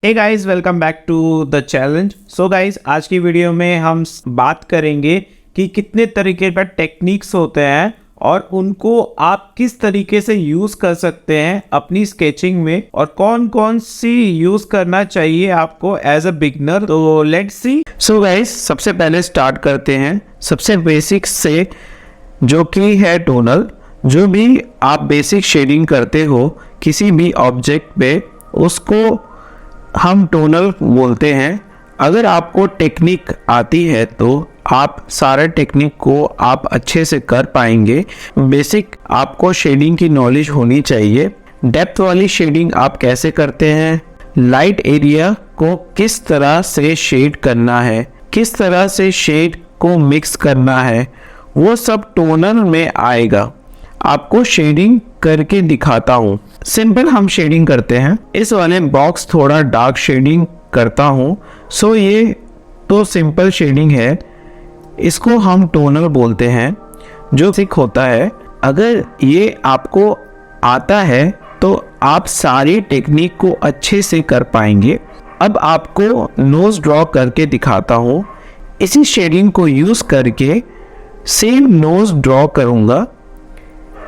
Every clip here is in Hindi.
Hey guys, welcome back to the challenge. So guys, आज की वीडियो में हम बात करेंगे कि कितने तरीके का टेक्निक्स होते हैं और उनको आप किस तरीके से यूज कर सकते हैं अपनी स्केचिंग में, और कौन कौन सी यूज करना चाहिए आपको एज अ बिगनर। तो लेट्स सी। सो गाइस, सबसे पहले स्टार्ट करते हैं सबसे बेसिक से, जो कि है टोनल। जो भी आप बेसिक शेडिंग करते हो किसी भी ऑब्जेक्ट पे, उसको हम टोनल बोलते हैं। अगर आपको टेक्निक आती है तो आप सारे टेक्निक को आप अच्छे से कर पाएंगे। बेसिक आपको शेडिंग की नॉलेज होनी चाहिए। डेप्थ वाली शेडिंग आप कैसे करते हैं, लाइट एरिया को किस तरह से शेड करना है, किस तरह से शेड को मिक्स करना है, वो सब टोनल में आएगा। आपको शेडिंग करके दिखाता हूँ। सिंपल हम शेडिंग करते हैं। इस वाले बॉक्स थोड़ा डार्क शेडिंग करता हूँ। सो ये तो सिंपल शेडिंग है, इसको हम टोनल बोलते हैं। जो सिक होता है, अगर ये आपको आता है तो आप सारी टेक्निक को अच्छे से कर पाएंगे। अब आपको नोज ड्रॉ करके दिखाता हूँ। इसी शेडिंग को यूज़ करके सेम नोज ड्रॉ करूँगा,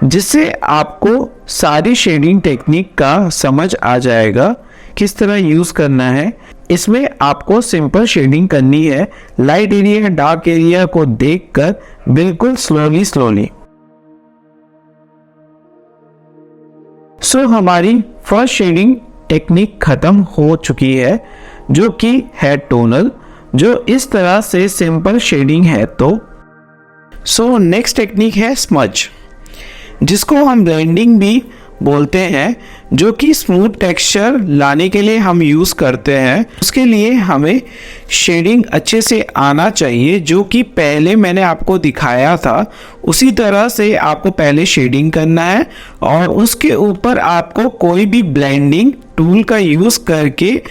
जिससे आपको सारी शेडिंग टेक्निक का समझ आ जाएगा किस तरह यूज़ करना है। इसमें आपको सिंपल शेडिंग करनी है, लाइट एरिया डार्क एरिया को देखकर बिल्कुल स्लोली। सो हमारी फर्स्ट शेडिंग टेक्निक खत्म हो चुकी है, जो कि है टोनल। जो इस तरह से सिंपल शेडिंग है। तो नेक्स्ट टेक्निक है स्मज, जिसको हम ब्लेंडिंग भी बोलते हैं, जो कि स्मूथ टेक्सचर लाने के लिए हम यूज़ करते हैं। उसके लिए हमें शेडिंग अच्छे से आना चाहिए, जो कि पहले मैंने आपको दिखाया था उसी तरह से आपको पहले शेडिंग करना है और उसके ऊपर आपको कोई भी ब्लेंडिंग टूल का यूज़ करके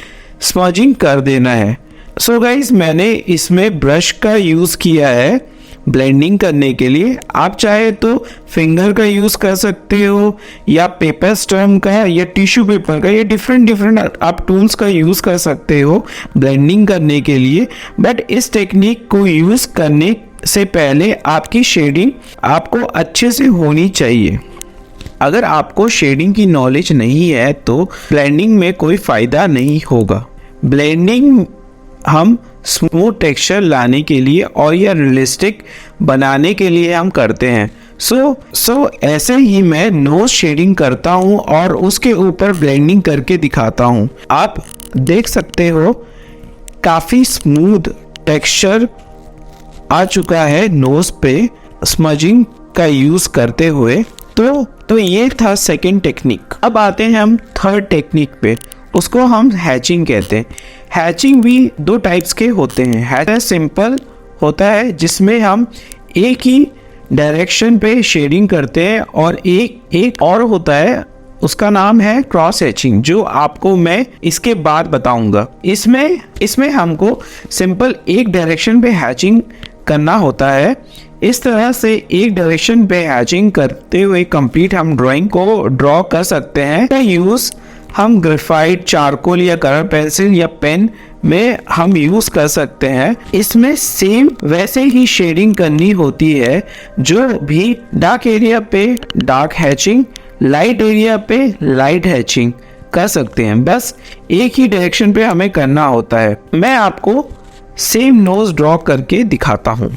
स्मजिंग कर देना है। सो गाइस, मैंने इसमें ब्रश का यूज़ किया है ब्लेंडिंग करने के लिए। आप चाहे तो फिंगर का यूज़ कर सकते हो, या पेपर स्टैम्प का, या टिश्यू पेपर का, या डिफरेंट आप टूल्स का यूज़ कर सकते हो ब्लेंडिंग करने के लिए। बट इस टेक्निक को यूज़ करने से पहले आपकी शेडिंग आपको अच्छे से होनी चाहिए। अगर आपको शेडिंग की नॉलेज नहीं है तो ब्लेंडिंग में कोई फ़ायदा नहीं होगा। ब्लेंडिंग हम स्मूथ टेक्सचर लाने के लिए और या रियलिस्टिक बनाने के लिए हम करते हैं। सो ऐसे ही मैं नोज शेडिंग करता हूँ और उसके ऊपर ब्लेंडिंग करके दिखाता हूँ। आप देख सकते हो काफ़ी स्मूथ टेक्सचर आ चुका है नोज पे स्मजिंग का यूज़ करते हुए। तो ये था सेकंड टेक्निक। अब आते हैं हम थर्ड टेक्निक पे, उसको हम हैचिंग कहते हैं। हैचिंग भी दो टाइप्स के होते हैं। हैच सिंपल होता है, जिसमें हम एक ही डायरेक्शन पे शेडिंग करते हैं, और एक और होता है, उसका नाम है क्रॉस हैचिंग, जो आपको मैं इसके बाद बताऊंगा। इसमें हमको सिंपल एक डायरेक्शन पे हैचिंग करना होता है। इस तरह से एक डायरेक्शन पे हैचिंग करते हुए कंप्लीट हम ड्राइंग को ड्रॉ कर सकते हैं। का यूज़ हम ग्रेफाइट, चारकोल या कलर पेंसिल या पेन में हम यूज़ कर सकते हैं। इसमें सेम वैसे ही शेडिंग करनी होती है, जो भी डार्क एरिया पे डार्क हैचिंग, लाइट एरिया पे लाइट हैचिंग कर सकते हैं। बस एक ही डायरेक्शन पे हमें करना होता है। मैं आपको सेम नोज ड्रॉ करके दिखाता हूँ।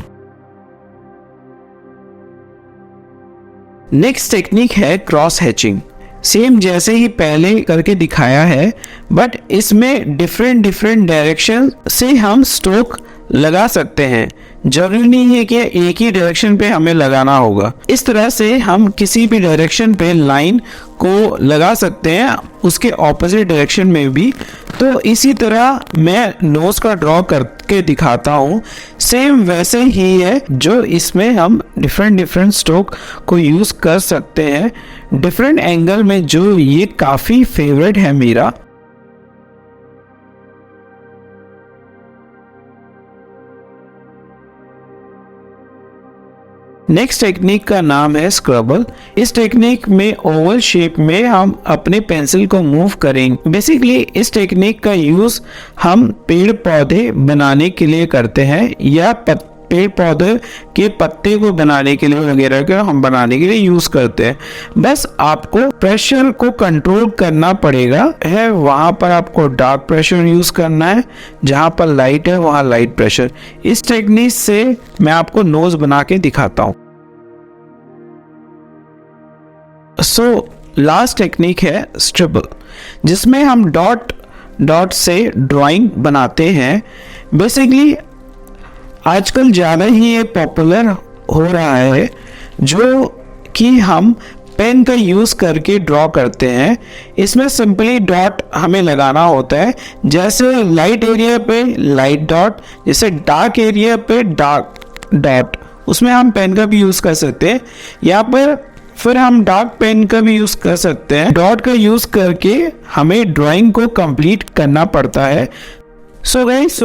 नेक्स्ट टेक्निक है क्रॉस हैचिंग। सेम जैसे ही पहले करके दिखाया है, बट इसमें डिफरेंट डायरेक्शन से हम स्ट्रोक लगा सकते हैं। जरूरी नहीं है कि एक ही डायरेक्शन पे हमें लगाना होगा। इस तरह से हम किसी भी डायरेक्शन पे लाइन को लगा सकते हैं, उसके ऑपोजिट डायरेक्शन में भी। तो इसी तरह मैं नोज का ड्रॉ करके दिखाता हूँ। सेम वैसे ही है, जो इसमें हम डिफरेंट स्ट्रोक को यूज़ कर सकते हैं डिफरेंट एंगल में, जो ये काफ़ी फेवरेट है मेरा। नेक्स्ट टेक्निक का नाम है स्क्रबल। इस टेक्निक में ओवल शेप में हम अपने पेंसिल को मूव करेंगे। बेसिकली इस टेक्निक का यूज हम पेड़ पौधे बनाने के लिए करते हैं या पेड़ पौधे के पत्ते को बनाने के लिए वगैरह के हम बनाने के लिए यूज करते हैं। बस आपको प्रेशर को कंट्रोल करना पड़ेगा है, वहां पर आपको डार्क प्रेशर यूज करना है, जहां पर लाइट है वहां लाइट प्रेशर। इस टेक्निक से मैं आपको नोज बना के दिखाता हूं। लास्ट टेक्निक है स्क्रिबल, जिसमें हम डॉट डॉट से ड्राइंग बनाते हैं। बेसिकली आजकल ज़्यादा ही ये पॉपुलर हो रहा है, जो कि हम पेन का यूज़ करके ड्रॉ करते हैं। इसमें सिंपली डॉट हमें लगाना होता है, जैसे लाइट एरिया पे लाइट डॉट, जैसे डार्क एरिया पे डार्क डॉट। उसमें हम पेन का भी यूज़ कर सकते हैं, यहाँ पर फिर हम डार्क पेन का भी यूज़ कर सकते हैं। डॉट का यूज़ करके हमें ड्राइंग को कंप्लीट करना पड़ता है। सो गाइस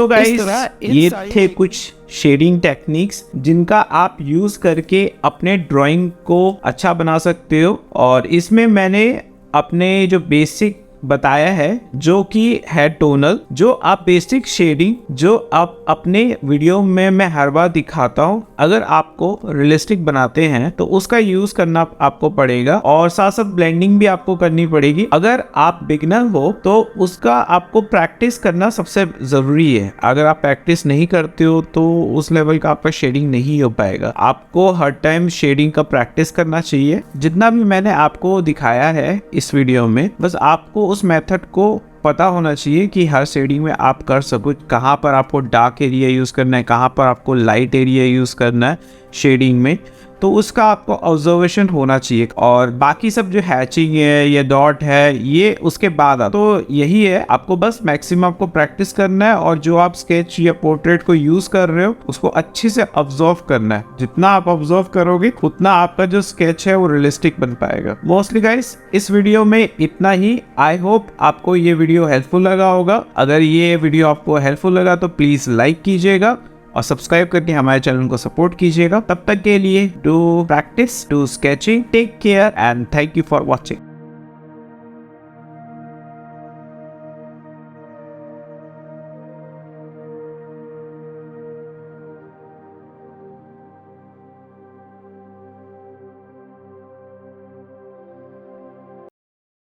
ये थे कुछ शेडिंग टेक्निक्स जिनका आप यूज करके अपने ड्राइंग को अच्छा बना सकते हो। और इसमें मैंने अपने जो बेसिक बताया है, जो कि है टोनल, जो आप बेसिक शेडिंग जो आप अपने वीडियो में मैं हर बार दिखाता हूँ। अगर आपको रियलिस्टिक बनाते हैं तो उसका यूज करना आपको पड़ेगा, और साथ साथ ब्लेंडिंग भी आपको करनी पड़ेगी। अगर आप बिगिनर हो तो उसका आपको प्रैक्टिस करना सबसे जरूरी है। अगर आप प्रैक्टिस नहीं करते हो तो उस लेवल का आपका शेडिंग नहीं हो पाएगा। आपको हर टाइम शेडिंग का प्रैक्टिस करना चाहिए। जितना भी मैंने आपको दिखाया है इस वीडियो में, बस आपको उस मेथड को पता होना चाहिए कि हर शेडिंग में आप कर सको, कहाँ पर आपको डार्क एरिया यूज़ करना है, कहाँ पर आपको लाइट एरिया यूज़ करना है शेडिंग में। तो उसका आपको ऑब्जर्वेशन होना चाहिए। और बाकी सब जो हैचिंग है या डॉट है ये उसके बाद आता। तो यही है, आपको बस मैक्सिमम आपको प्रैक्टिस करना है, और जो आप स्केच या पोर्ट्रेट को यूज कर रहे हो उसको अच्छे से ऑब्जर्व करना है। जितना आप ऑब्जर्व करोगे उतना आपका जो स्केच है वो रियलिस्टिक बन पाएगा। मोस्टली गाइस इस वीडियो में इतना ही। आई होप आपको ये वीडियो हेल्पफुल लगा होगा। अगर ये वीडियो आपको हेल्पफुल लगा तो प्लीज लाइक कीजिएगा और सब्सक्राइब करके हमारे चैनल को सपोर्ट कीजिएगा। तब तक के लिए do practice, do sketching, take care and thank you for watching.